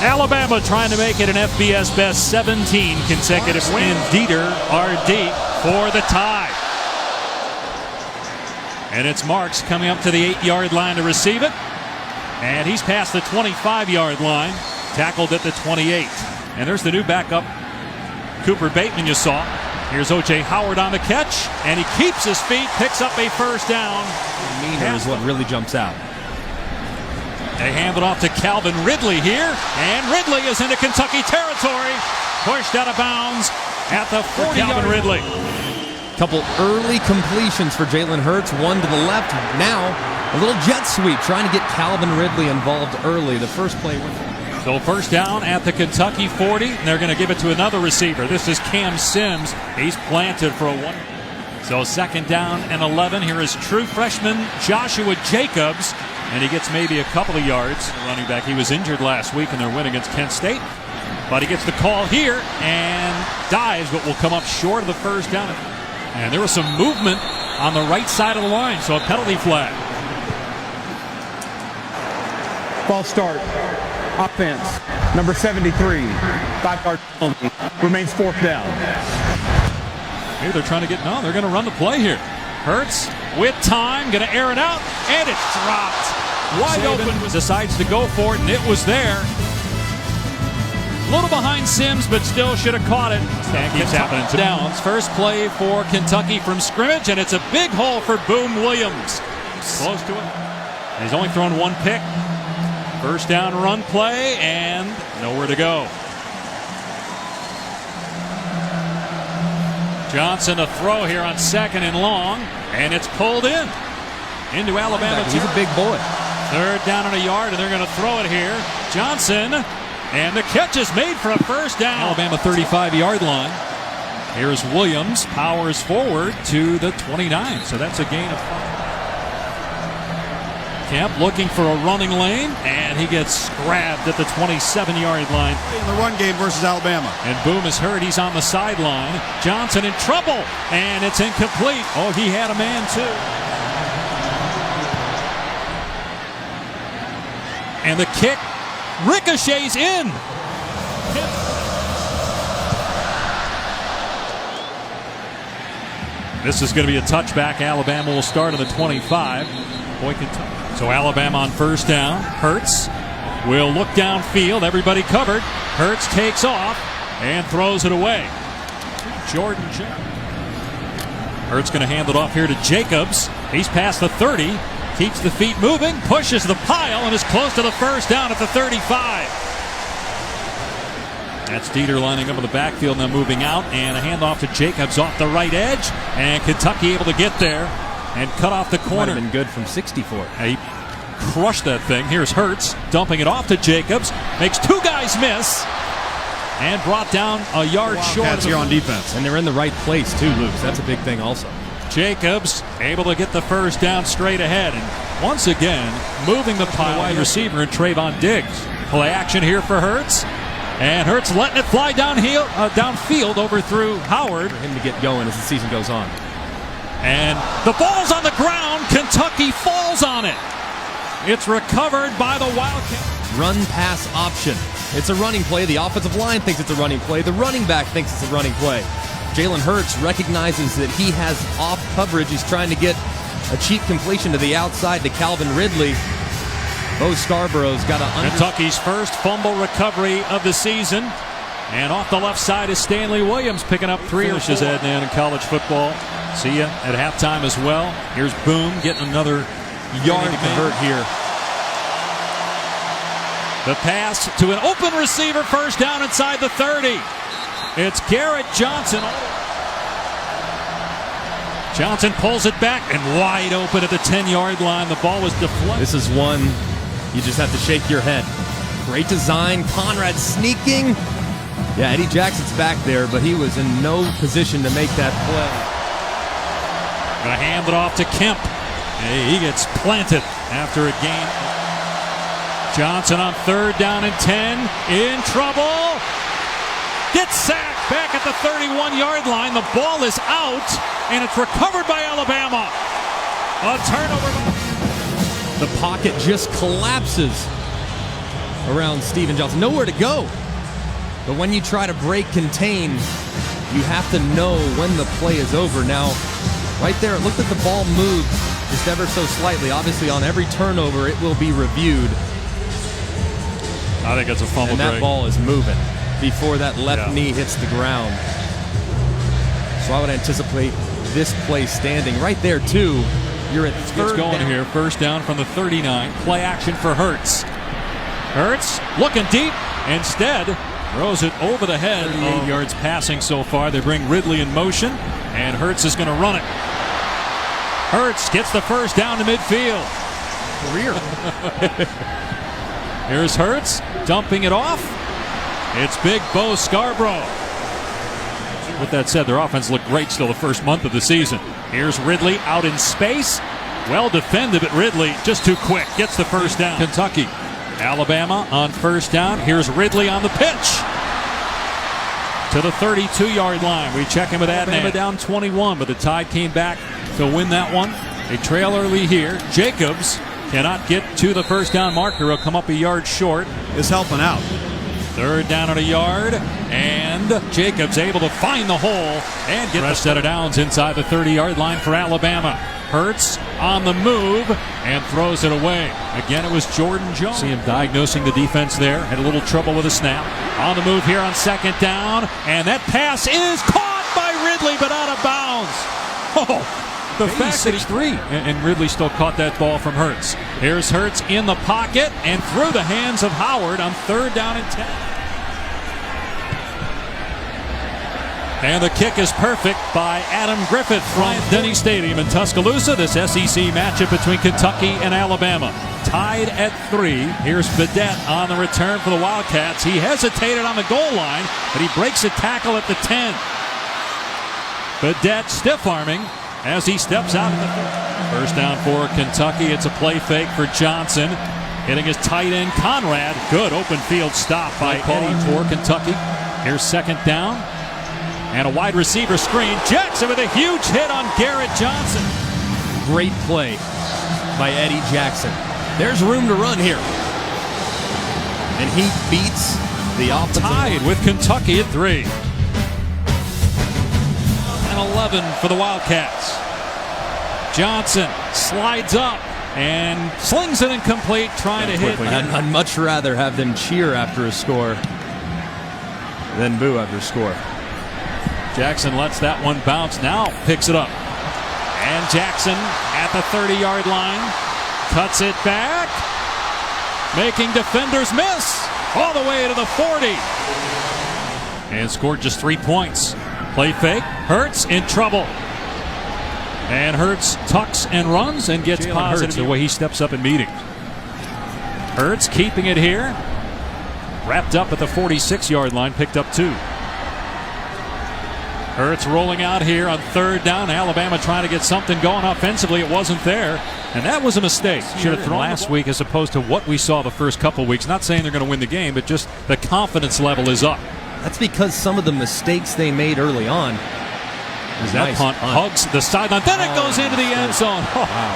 Alabama trying to make it an FBS best 17 consecutive win. Dieter RD for the tie. And it's Marks coming up to the 8-yard line to receive it. And he's past the 25-yard line, tackled at the 28. And there's the new backup, Cooper Bateman, you saw. Here's O.J. Howard on the catch, and he keeps his feet, picks up a first down. Meaner is what really jumps out. They hand it off to Calvin Ridley here, and Ridley is into Kentucky territory. Pushed out of bounds at the 40. Calvin Ridley. Couple early completions for Jalen Hurts, one to the left. Now a little jet sweep trying to get Calvin Ridley involved early. The first play went. So first down at the Kentucky 40, and they're going to give it to another receiver. This is Cam Sims. He's planted for a one. So second down and 11. Here is true freshman Joshua Jacobs, and he gets maybe a couple of yards. Running back, he was injured last week in their win against Kent State. But he gets the call here and dives, but will come up short of the first down. And there was some movement on the right side of the line, so a penalty flag. False start. Offense. Number 73. 5-yard penalty. Remains fourth down. Here they're trying to get, no, they're going to run the play here. Hurts with time, going to air it out, and it's dropped. Wide open, decides to go for it, and it was there. A little behind Sims, but still should have caught it. That keeps happening. Downs. First play for Kentucky from scrimmage, and it's a big hole for Boom Williams. Close to it. And he's only thrown one pick. First down run play, and nowhere to go. Johnson a throw here on second and long, and it's pulled in. Into Alabama. He's a big boy. Third down and a yard, and they're going to throw it here. Johnson. And the catch is made for a first down. Alabama 35-yard line. Here's Williams, powers forward to the 29. So that's a gain of 5. Kemp looking for a running lane, and he gets grabbed at the 27-yard line. In the run game versus Alabama. And Boom is hurt. He's on the sideline. Johnson in trouble, and it's incomplete. Oh, he had a man too. And the kick ricochets in. This is going to be a touchback. Alabama will start on the 25. So Alabama on first down. Hurts will look downfield. Everybody covered. Hurts takes off and throws it away. Jordan Jones. Hurts going to hand it off here to Jacobs. He's past the 30. Keeps the feet moving, pushes the pile, and is close to the first down at the 35. That's Dieter lining up in the backfield, now moving out, and a handoff to Jacobs off the right edge, and Kentucky able to get there and cut off the corner. Might have been good from 64. He crushed that thing. Here's Hurts dumping it off to Jacobs, makes two guys miss, and brought down a yard short. Cats here on defense. And they're in the right place too, Luke. That's a big thing also. Jacobs able to get the first down straight ahead, and once again moving the pile. Wide receiver and Trayvon Diggs. Play action here for Hurts, and Hurts letting it fly downfield over through Howard. For him to get going as the season goes on. And the ball's on the ground. Kentucky falls on it. It's recovered by the Wildcats. Run pass option. It's a running play. The offensive line thinks it's a running play. The running back thinks it's a running play. Jalen Hurts recognizes that he has off coverage. He's trying to get a cheap completion to the outside to Calvin Ridley. Bo Scarborough's got a Kentucky's first fumble recovery of the season. And off the left side is Stanley Williams picking up 3 or 4. Adnan in college football. See ya at halftime as well. Here's Boom getting another yard to convert here. The pass to an open receiver, first down inside the 30. It's Garrett Johnson. Johnson pulls it back and wide open at the 10-yard line. The ball was deflected. This is one you just have to shake your head. Great design. Conrad sneaking. Yeah, Eddie Jackson's back there, but he was in no position to make that play. Gonna hand it off to Kemp. He gets planted after a gain. Johnson on third down and 10. In trouble. Gets sacked back at the 31-yard line. The ball is out, and it's recovered by Alabama. A turnover. The pocket just collapses. around Steven Johnson. Nowhere to go. But when you try to break contain, you have to know when the play is over. Now, right there, it looked like the ball moved just ever so slightly. Obviously, on every turnover, it will be reviewed. I think it's a fumble. And that Greg. ball is moving before that left Yeah. knee hits the ground. So I would anticipate this play standing. Right there, too. You're at Gets third going down. here. First down from the 39. Play action for Hurts. Hurts looking deep. Instead, throws it over the head. 38 yards passing so far. They bring Ridley in motion, and Hurts is going to run it. Hurts gets the first down to midfield. Career. Here's Hurts dumping it off. It's Big Bo Scarborough. With that said, their offense looked great still the first month of the season. Here's Ridley out in space. Well defended, but Ridley just too quick. Gets the first down. Kentucky. Alabama on first down. Here's Ridley on the pitch. To the 32-yard line. We check in with Alabama down 21, but the Tide came back to win that one. They trail early here. Jacobs cannot get to the first down marker. He'll come up a yard short. Is helping out. Third down at a yard, and Jacobs able to find the hole and get the set of downs inside the 30-yard line for Alabama. Hurts on the move and throws it away. Again, it was Jordan Jones. See him diagnosing the defense there. Had a little trouble with a snap. On the move here on second down, and that pass is caught by Ridley, but out of bounds. Oh, the fact that 6'3", and Ridley still caught that ball from Hurts. Here's Hurts in the pocket and through the hands of Howard on third down and 10. And the kick is perfect by Adam Griffith from Denny Stadium in Tuscaloosa. This SEC matchup between Kentucky and Alabama. Tied at 3. Here's Vidette on the return for the Wildcats. He hesitated on the goal line, but he breaks a tackle at the 10. Vidette stiff-arming as he steps out. First down for Kentucky. It's a play fake for Johnson. Hitting his tight end, Conrad. Good open field stop by Eddie for Kentucky. Here's second down. And a wide receiver screen. Jackson with a huge hit on Garrett Johnson. Great play by Eddie Jackson. There's room to run here. And he beats the offensive Tied line. with Kentucky at 3. And 11 for the Wildcats. Johnson slides up and slings it incomplete, trying to hit. I'd much rather have them cheer after a score than boo after a score. Jackson lets that one bounce, now picks it up. And Jackson at the 30-yard line, cuts it back, making defenders miss all the way to the 40. And scored just 3 points. Play fake, Hurts in trouble. And Hurts tucks and runs and gets positive the way he steps up in meetings. Hurts keeping it here. Wrapped up at the 46-yard line, picked up 2. Hurts rolling out here on third down. Alabama trying to get something going offensively. It wasn't there. And that was a mistake. Should have thrown last week as opposed to what we saw the first couple weeks. Not saying they're going to win the game, but just the confidence level is up. That's because some of the mistakes they made early on. That punt hugs the sideline. Then it goes into the end zone. Oh. Wow.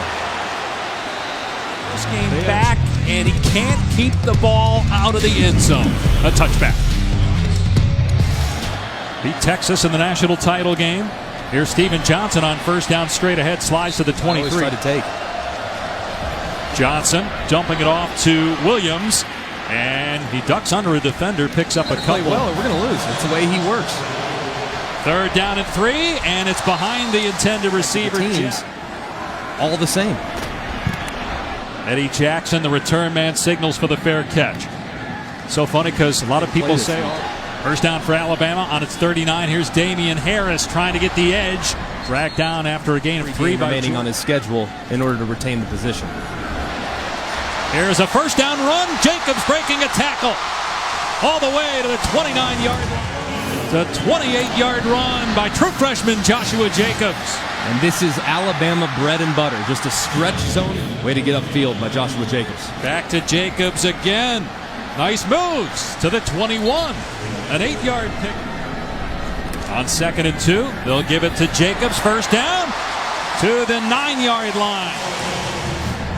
This game back, and he can't keep the ball out of the end zone. A touchback. Beat Texas in the national title game. Here's Steven Johnson on first down, straight ahead, slides to the 23. Always try to take. Johnson dumping it off to Williams, and he ducks under a defender, picks up a Play couple. well, or we're going to lose. That's the way he works. Third down and 3, and it's behind the intended receiver. Teams, all the same. Eddie Jackson, the return man, signals for the fair catch. So funny because a lot of people say first down for Alabama on its 39. Here's Damian Harris trying to get the edge. Dragged down after a gain of 3 by remaining on his schedule in order to retain the position. Here's a first down run. Jacobs breaking a tackle all the way to the 29-yard line. The 28-yard run by true freshman Joshua Jacobs. And this is Alabama bread and butter. Just a stretch zone. Way to get upfield by Joshua Jacobs. Back to Jacobs again. Nice moves to the 21. An 8-yard pick. On second and 2, they'll give it to Jacobs. First down to the 9-yard line.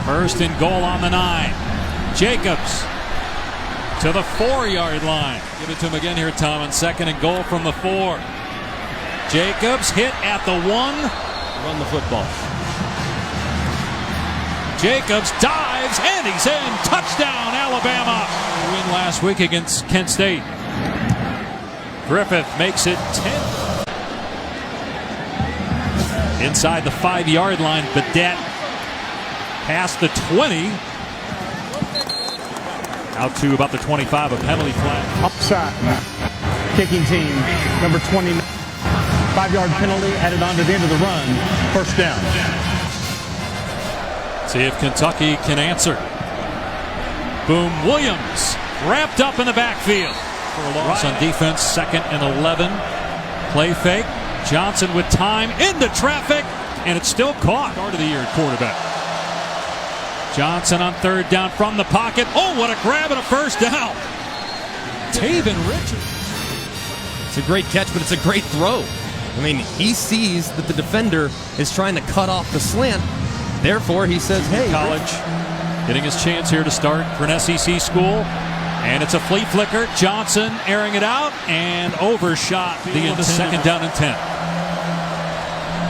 First and goal on the 9. Jacobs to the 4-yard line. Give it to him again here, Tom, on 2nd and goal from the 4. Jacobs hit at the 1. Run the football. Jacobs dives, and he's in. Touchdown, Alabama. Win last week against Kent State. Griffith makes it 10. Inside the 5-yard line, Badette past the 20. Out to about the 25, a penalty flag. Offside. Kicking team, number 29. 5-yard penalty added on to the end of the run. First down. See if Kentucky can answer. Boom Williams wrapped up in the backfield for a loss on defense. 2nd and 11. Play fake. Johnson with time into traffic, and it's still caught. Start of the year at quarterback. Johnson on 3rd down from the pocket. Oh, what a grab and a first down. Taven Richards. It's a great catch, but it's a great throw. I mean, he sees that the defender is trying to cut off the slant. Therefore, he says, hey. College getting his chance here to start for an SEC school. And it's a flea flicker. Johnson airing it out and overshot the 2nd down and 10.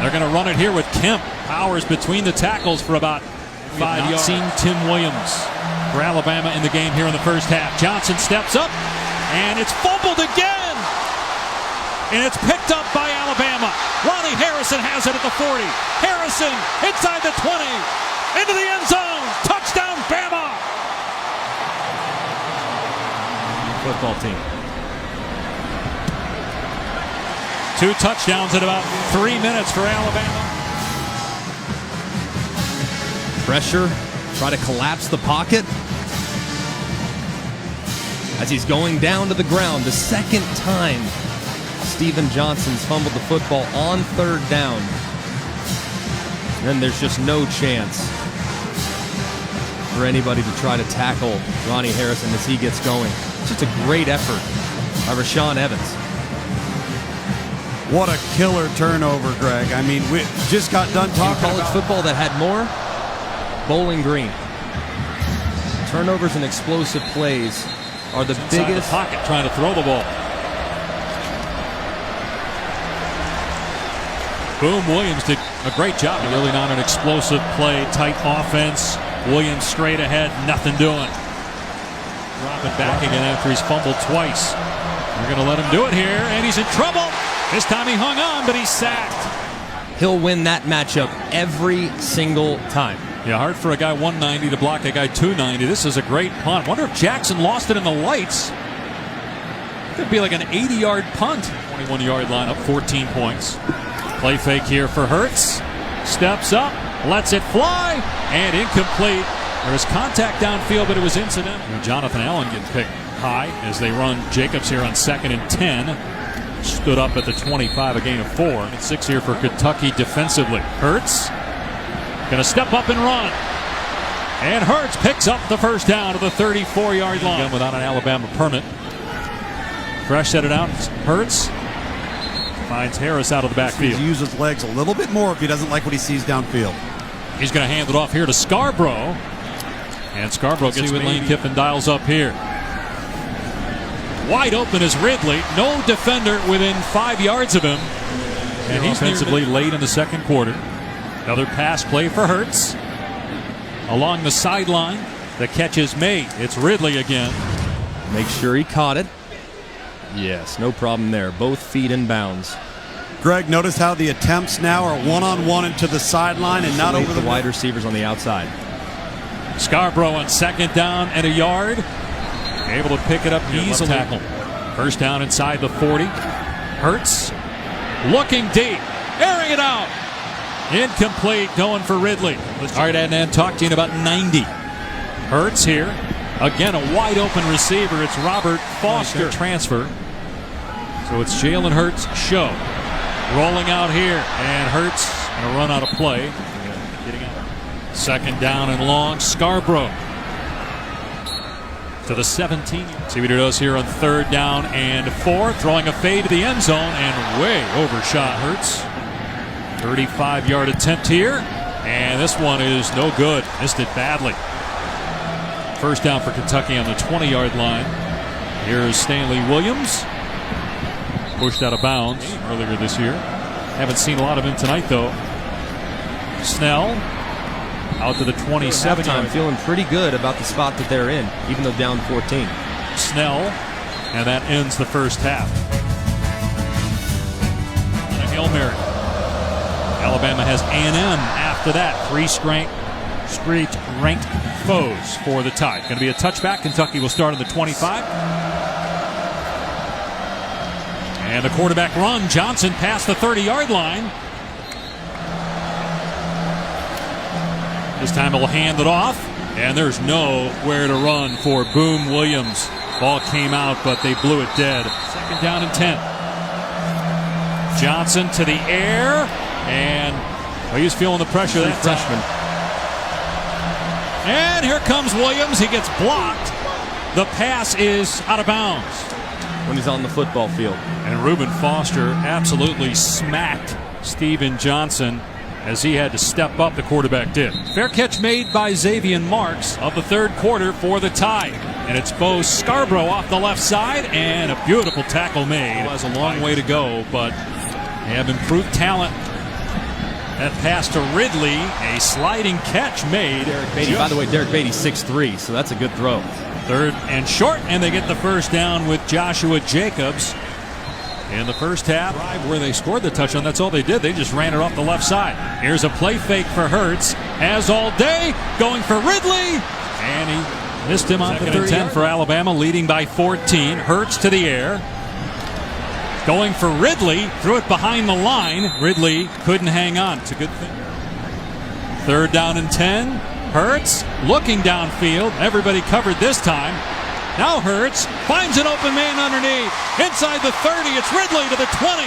They're going to run it here with Kemp. Powers between the tackles for about 5 yards. Seen Tim Williams for Alabama in the game here in the first half. Johnson steps up, and it's fumbled again. And it's picked up by Alabama. Ronnie Harrison has it at the 40. Harrison inside the 20. Into the end zone. Touchdown, Bama. Football team. 2 touchdowns in about 3 minutes for Alabama. Pressure, try to collapse the pocket. As he's going down to the ground, the 2nd time Steven Johnson's fumbled the football on 3rd down. And then there's just no chance for anybody to try to tackle Ronnie Harrison as he gets going. It's just a great effort by Rashaan Evans. What a killer turnover, Greg. I mean, we just got done talking in college football that had more. Bowling Green. Turnovers and explosive plays are the biggest. The pocket trying to throw the ball. Boom Williams did a great job. Really not an explosive play, tight offense. Williams straight ahead, nothing doing. Drop it back again after he's fumbled twice. They're going to let him do it here, and he's in trouble. This time he hung on, but he's sacked. He'll win that matchup every single time. Yeah, hard for a guy 190 to block a guy 290. This is a great punt. Wonder if Jackson lost it in the lights. Could be like an 80-yard punt. 21-yard line, up 14 points. Play fake here for Hurts. Steps up, lets it fly, and incomplete. There was contact downfield, but it was incidental. Jonathan Allen getting picked high as they run Jacobs here on 2nd and 10. Stood up at the 25, a gain of 4. And 6 here for Kentucky defensively. Hurts going to step up and run. And Hurts picks up the first down to the 34-yard line. Again without an Alabama permit. Fresh set it out. Hurts finds Harris out of the backfield. He uses his legs a little bit more if he doesn't like what he sees downfield. He's going to hand it off here to Scarborough. And Scarborough gets what Lane Kiffin dials up here. Wide open is Ridley. No defender within 5 yards of him. And he's offensively late in the 2nd quarter. Another pass play for Hurts. Along the sideline. The catch is made. It's Ridley again. Make sure he caught it. Yes, no problem there. Both feet in bounds. Greg, notice how the attempts now are one-on-one into the sideline and not over the wide receivers on the outside. Scarborough on 2nd down and a yard. Able to pick it up easily. Tackle. First down inside the 40. Hurts looking deep, airing it out. Incomplete, going for Ridley. All right, Adnan, talk to you in about 90. Hurts here. Again, a wide open receiver. It's Robert Foster. Transfer. So it's Jalen Hurts' show. Rolling out here, and Hurts going to run out of play. Getting out. 2nd down and long. Scarborough to the 17. See what he does here on 3rd down and 4. Throwing a fade to the end zone and way overshot Hurts. 35-yard attempt here, and this one is no good. Missed it badly. First down for Kentucky on the 20-yard line. Here's Stanley Williams. Pushed out of bounds earlier this year. Haven't seen a lot of him tonight, though. Snell out to the 27. Halftime, feeling pretty good about the spot that they're in, even though down 14. Snell, and that ends the first half. And a Hail Mary. Alabama has A&M after that. Three straight ranked foes for the Tide. Going to be a touchback. Kentucky will start on the 25. And the quarterback run. Johnson past the 30-yard line. This time he'll hand it off. And there's nowhere to run for Boom Williams. Ball came out, but they blew it dead. Second down and 10. Johnson to the air. And he was feeling the pressure that freshman. And here comes Williams. He gets blocked. The pass is out of bounds. When he's on the football field. And Reuben Foster absolutely smacked Steven Johnson as he had to step up. The quarterback did. Fair catch made by Xavier Marks of the third quarter for the Tide. And it's Bo Scarborough off the left side, and a beautiful tackle made. Has a long way to go, but they have improved talent. That pass to Ridley, a sliding catch made. Derek Beatty, by the way, Derek Beatty 6'3", so that's a good throw. Third and short, and they get the first down with Joshua Jacobs. In the first half, where they scored the touchdown, that's all they did. They just ran it off the left side. Here's a play fake for Hurts. As all day, going for Ridley. And he missed him on the 10 for Alabama, leading by 14. Hurts to the air. Going for Ridley. Threw it behind the line. Ridley couldn't hang on. It's a good thing. Third down and 10. Hurts looking downfield. Everybody covered this time. Now Hurts finds an open man underneath. Inside the 30, it's Ridley to the 20.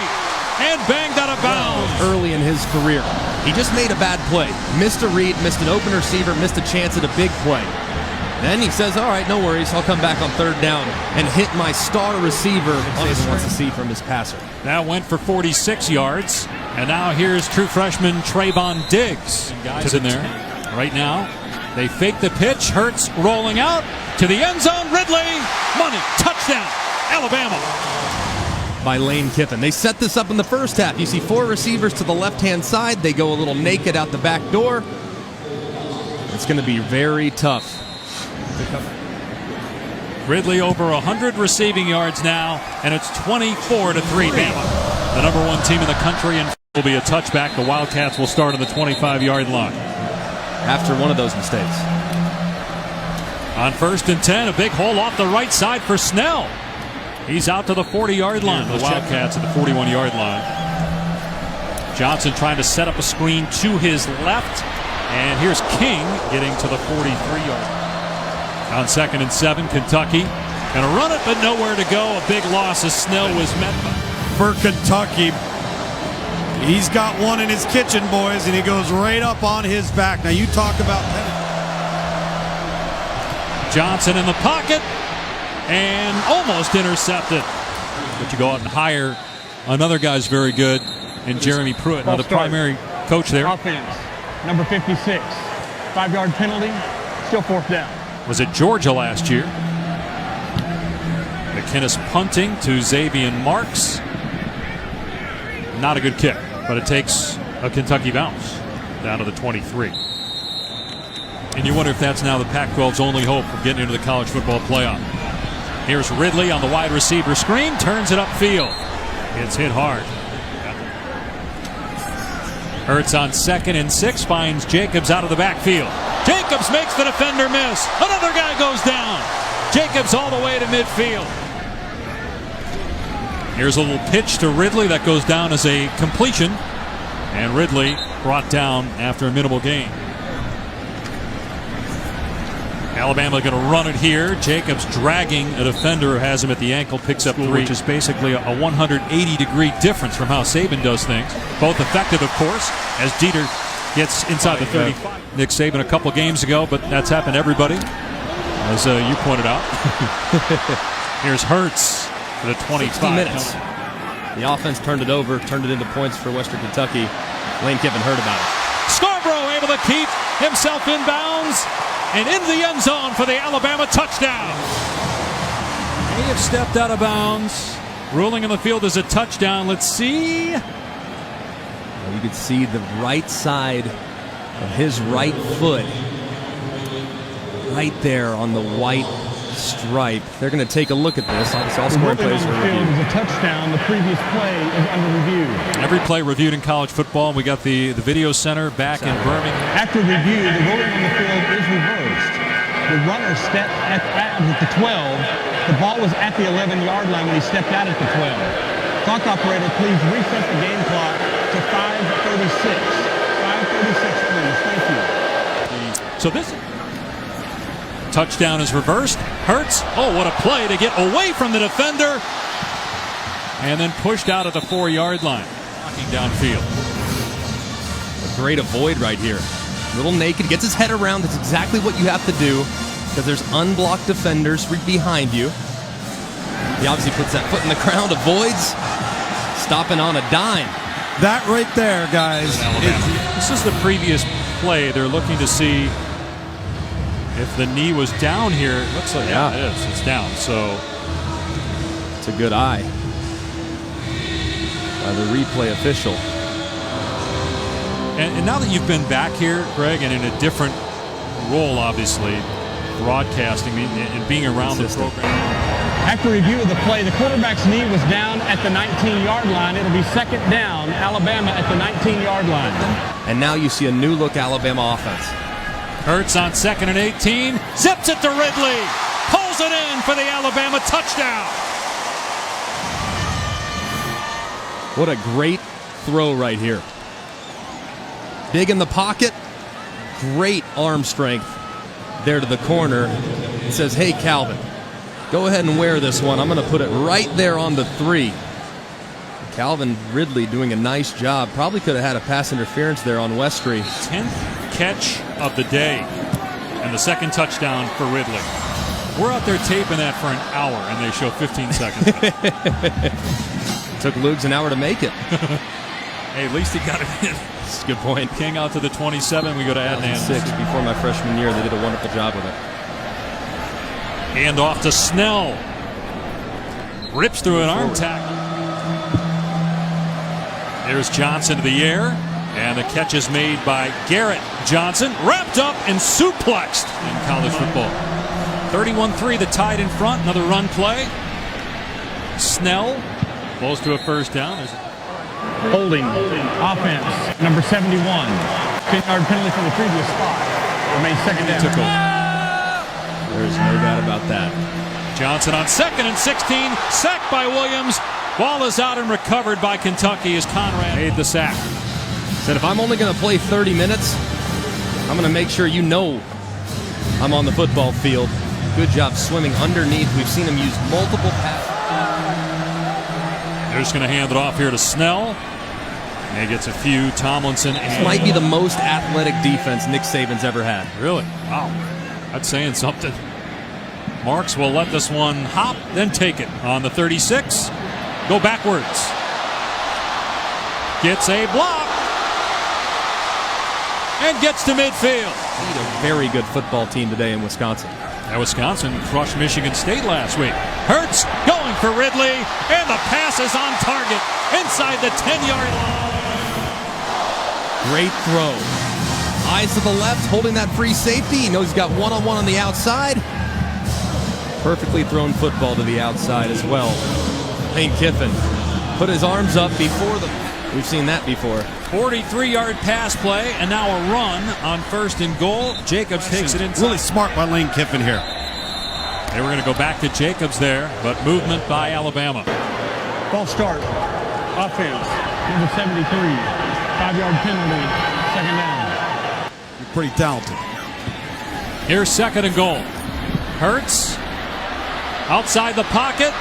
And banged out of bounds. Early in his career, he just made a bad play. Missed a read, missed an open receiver, missed a chance at a big play. Then he says, all right, no worries, I'll come back on third down and hit my star receiver Saban wants to see from his passer. That went for 46 yards. And now here's true freshman Trayvon Diggs. Guys in there right now. They fake the pitch. Hurts rolling out to the end zone. Ridley, money, touchdown, Alabama. By Lane Kiffin. They set this up in the first half. You see four receivers to the left-hand side. They go a little naked out the back door. It's going to be very tough. Ridley over 100 receiving yards now, and it's 24-3 Bama. The number one team in the country, and will be a touchback. The Wildcats will start on the 25-yard line. After one of those mistakes. On first and 10, a big hole off the right side for Snell. He's out to the 40-yard line. The Wildcats at the 41-yard line. Johnson trying to set up a screen to his left. And here's King getting to the 43-yard line. On second and 7, Kentucky gonna run it, but nowhere to go. A big loss as Snell was met by. For Kentucky, he's got one in his kitchen, boys, and he goes right up on his back. Now you talk about Johnson in the pocket and almost intercepted. But you go out and hire another guy's very good, and Jeremy Pruitt, now the primary coach there. Offense, number 56. 5-yard penalty, still fourth down. Was at Georgia last year. McInnes punting to Xavier Marks. Not a good kick, but it takes a Kentucky bounce down to the 23. And you wonder if that's now the Pac-12's only hope of getting into the college football playoff. Here's Ridley on the wide receiver screen, turns it upfield. It's hit hard. Hurts on second and 6, finds Jacobs out of the backfield. Jacobs makes the defender miss. Another guy goes down. Jacobs all the way to midfield. Here's a little pitch to Ridley that goes down as a completion. And Ridley brought down after a minimal gain. Alabama going to run it here. Jacobs dragging a defender who has him at the ankle, picks up 3, which is basically a 180-degree difference from how Saban does things. Both effective, of course, as Dieter gets inside the 35. Nick Saban a couple games ago, but that's happened to everybody, as you pointed out. Here's Hurts for the 25. 60 minutes. The offense turned it over, turned it into points for Western Kentucky. Lane Kiffin heard about it. Scarborough able to keep himself in bounds. and into the end zone for the Alabama touchdown. May have stepped out of bounds. Ruling on the field as a touchdown. Let's see. You could see the right side of his right foot right there on the white stripe. They're going to take a look at this. All scoring plays on are the field reviewed. is a touchdown. The previous play is under review. Every play reviewed in college football. We got the video center back in Birmingham. After review, the ruling on the field is reversed. The runner stepped at the 12. The ball was at the 11-yard line when he stepped out at the 12. Clock operator, please reset the game clock to 5:36. 5:36, please. Thank you. So this touchdown is reversed. Hurts. Oh, what a play to get away from the defender. And then pushed out at the 4-yard line. Walking downfield. A great avoid right here. Little naked, gets his head around. That's exactly what you have to do because there's unblocked defenders behind you. He obviously puts that foot in the ground, avoids, stopping on a dime. That right there, guys. This is the previous play. They're looking to see if the knee was down here. It looks like Yeah. it is. It's down. So It's a good eye by the replay official. And now that you've been back here, Greg, and in a different role, obviously, broadcasting and being around the program. After review of the play, the quarterback's knee was down at the 19-yard line. It'll be second down, Alabama at the 19-yard line. And now you see a new look Alabama offense. Hurts on 2nd and 18. Zips it to Ridley. Pulls it in for the Alabama touchdown. What a great throw right here. Big in the pocket. Great arm strength there to the corner. It says, hey, Calvin, go ahead and wear this one. I'm going to put it right there on the 3. Calvin Ridley doing a nice job. Probably could have had a pass interference there on Westry. 10th catch of the day and the second touchdown for Ridley. We're out there taping that for an hour, and they show 15 seconds. Took Lugs an hour to make it. Hey, at least he got it in. That's a good point. King out to the 27. We go to Adnan. 6 before my freshman year. They did a wonderful job with it. Hand off to Snell. Rips through an arm tackle. There's Johnson to the air. And the catch is made by Garrett Johnson. Wrapped up and suplexed in college football. 31-3, the Tide in front. Another run play. Snell close to a first down. Holding offense, number 71. 10-yard penalty from the previous spot. Remains second down. There's no doubt about that. Johnson on 2nd and 16. Sacked by Williams. Ball is out and recovered by Kentucky as Conrad made the sack. Said if I'm only going to play 30 minutes, I'm going to make sure you know I'm on the football field. Good job swimming underneath. We've seen him use multiple passes. They're just going to hand it off here to Snell. And he gets a few. Tomlinson. This might be the most athletic defense Nick Saban's ever had. Really? Wow. That's saying something. Marks will let this one hop, then take it on the 36. Go backwards. Gets a block. And gets to midfield. Beat a very good football team today in Wisconsin. And Wisconsin crushed Michigan State last week. Hurts going for Ridley. And the pass is on target inside the 10-yard line. Great throw. Eyes to the left, holding that free safety. He knows he's got one-on-one on the outside. Perfectly thrown football to the outside as well. Lane Kiffin put his arms up before the... We've seen that before. 43-yard pass play, and now a run on 1st and goal. Jacobs takes it inside. Really smart by Lane Kiffin here. They were going to go back to Jacobs there, but movement by Alabama. False start. Offense, number 73. 5-yard penalty. Second down. You're pretty talented. Here's 2nd and goal. Hurts outside the pocket.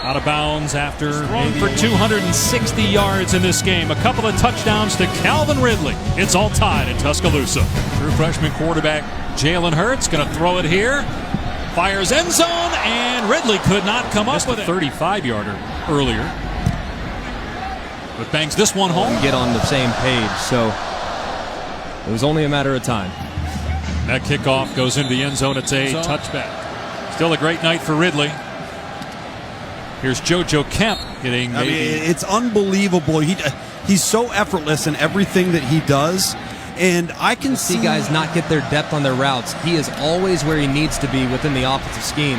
Out of bounds after thrown for 260 yards in this game. A couple of touchdowns to Calvin Ridley. It's all tied in Tuscaloosa. True freshman quarterback Jalen Hurts going to throw it here. Fires end zone, and Ridley could not come up with a 35-yarder earlier. But bangs this one home. Get on the same page. So It was only a matter of time. That kickoff goes into the end zone. It's a touchback. Still a great night for Ridley. Here's JoJo Kemp getting maybe. It's unbelievable. He's so effortless in everything that he does. And I can see guys not get their depth on their routes. He is always where he needs to be within the offensive scheme.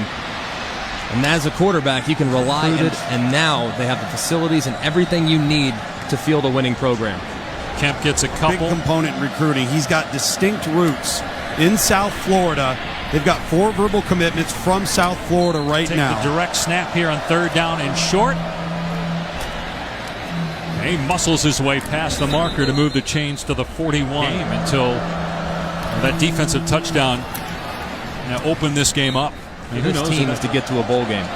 And as a quarterback, you can rely on it. And now they have the facilities and everything you need to field a winning program. Kemp gets a couple. Big component in recruiting. He's got distinct roots in South Florida. They've got 4 verbal commitments from South Florida right now. The direct snap here on 3rd down and short. He muscles his way past the marker to move the chains to the 41 game until that defensive touchdown now opened this game up. And his team is to get to a bowl game.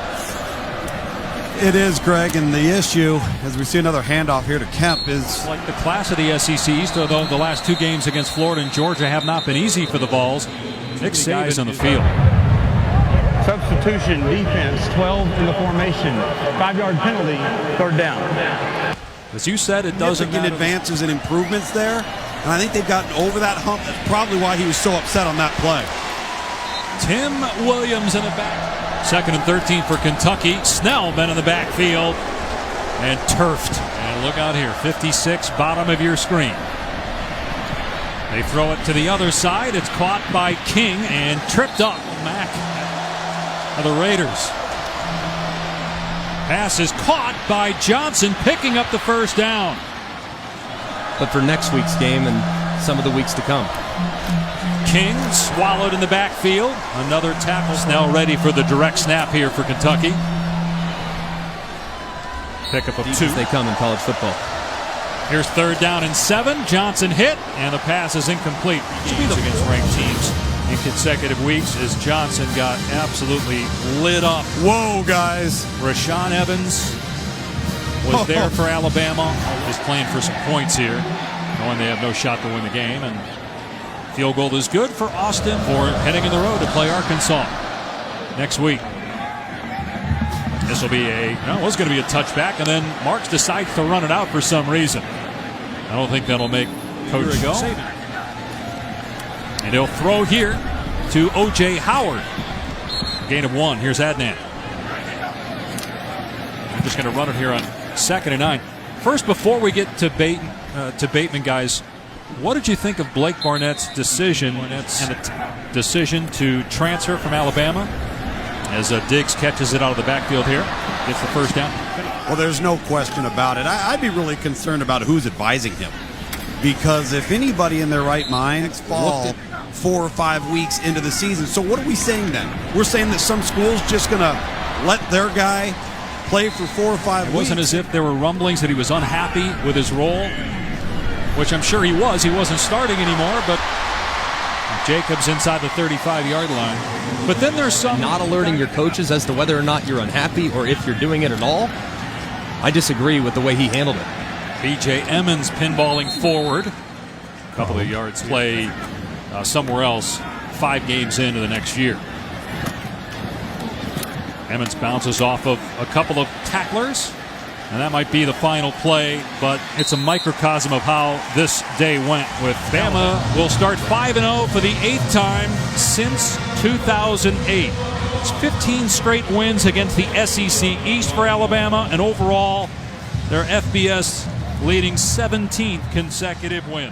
It is, Greg, and the issue, as we see another handoff here to Kemp, is like the class of the SEC East, although the last 2 games against Florida and Georgia have not been easy for the Vols. 6 guys on the field. Substitution defense, 12 in the formation. 5-yard penalty, 3rd down. As you said, it doesn't matter. Advances and improvements there, and I think they've gotten over that hump. That's probably why he was so upset on that play. Tim Williams in the back. 2nd and 13 for Kentucky. Snell been in the backfield and turfed. And look out here, 56, bottom of your screen. They throw it to the other side. It's caught by King and tripped up. Mack of the Raiders. Pass is caught by Johnson, picking up the 1st down. But for next week's game and some of the weeks to come. King swallowed in the backfield. Another tackle. Snell ready for the direct snap here for Kentucky. Pickup of 2. They come in college football. Here's 3rd down and 7. Johnson hit, and the pass is incomplete. Games against ranked teams in consecutive weeks as Johnson got absolutely lit up. Whoa, guys. Rashaan Evans was there for Alabama. Is playing for some points here, knowing they have no shot to win the game. And field goal is good for Austin for heading in the road to play Arkansas next week. This will be it was going to be a touchback, and then Marks decides to run it out for some reason. I don't think that'll make Coach Saban. And he'll throw here to O.J. Howard. Gain of 1. Here's Adnan. I'm just going to run it here on 2nd and 9. First, before we get to Bateman, guys, what did you think of Blake Barnett's decision and the decision to transfer from Alabama? As Diggs catches it out of the backfield here, gets the 1st down. Well, there's no question about it. I'd be really concerned about who's advising him. Because if anybody in their right mind fall 4 or 5 weeks into the season, so what are we saying then? We're saying that some school's just going to let their guy play for 4 or 5 weeks? It wasn't as if there were rumblings that he was unhappy with his role, which I'm sure he was. He wasn't starting anymore, but Jacobs inside the 35-yard line. But then there's some... Not alerting your coaches as to whether or not you're unhappy or if you're doing it at all. I disagree with the way he handled it. B.J. Emmons pinballing forward. A couple of yards play somewhere else 5 games into the next year. Emmons bounces off of a couple of tacklers. And that might be the final play, but it's a microcosm of how this day went. With Bama will start 5-0 for the 8th time since 2008. It's 15 straight wins against the SEC East for Alabama, and overall, their FBS leading 17th consecutive win.